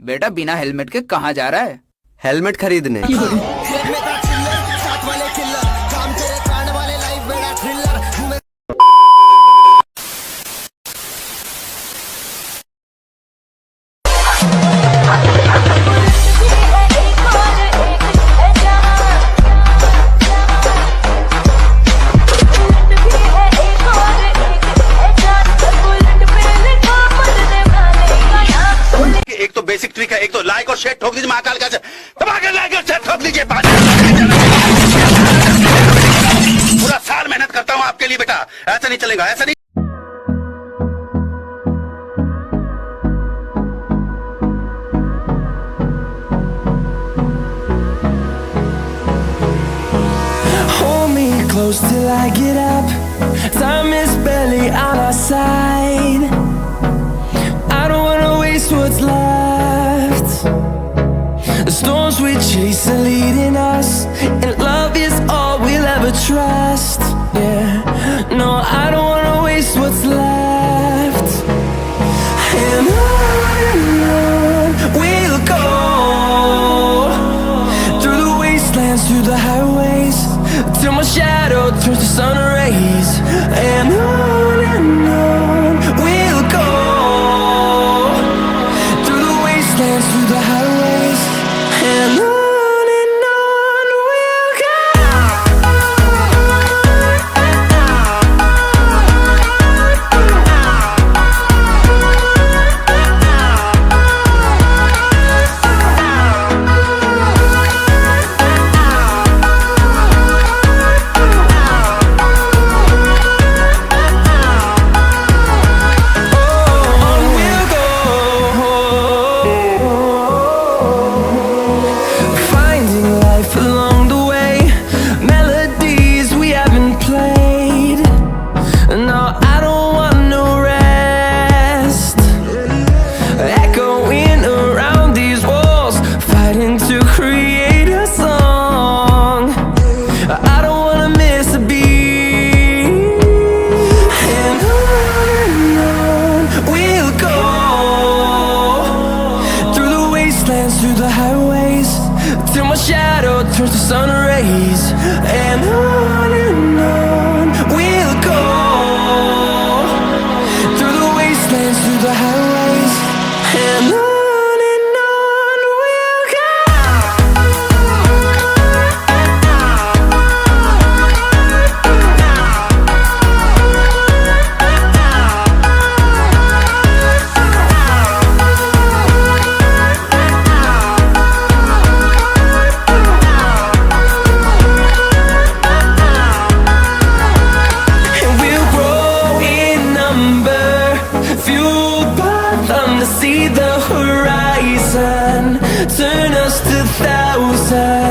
बेटा बिना हेलमेट के कहाँ जा रहा है? हेलमेट खरीदने। एक तो बेसिक ट्रिक है, एक तो लाइक और शेयर ठोक दीजिए महाकाल का दबाकर लाइक और शेयर ठोक दीजिए। पूरा साल मेहनत करता हूँ आपके लिए बेटा, ऐसा नहीं चलेगा, ऐसा नहीं। Hold me close till I get up. Time is barely on our side. I don't wanna waste what's left. The storms we chase are leading us, and love is all we'll ever trust. Yeah, no, I don't wanna waste what's left. And on we'll go, through the wastelands, through the highways, till my shadow turns to sun rays. And on we'll go, through the wastelands, through the highways, and on we'll go. Finding life along the way, melodies we haven't played. No, I don't want no rest. Echoing around these walls, fighting to create a song. I don't wanna miss a beat. And on we'll go, through the wastelands, through the highways, till my shadow turns to sun rays. And on we'll go, through the wastelands, through the highways, and on we'll go. And we'll grow in number, fueled by them to see the horizon, turn us to thousands.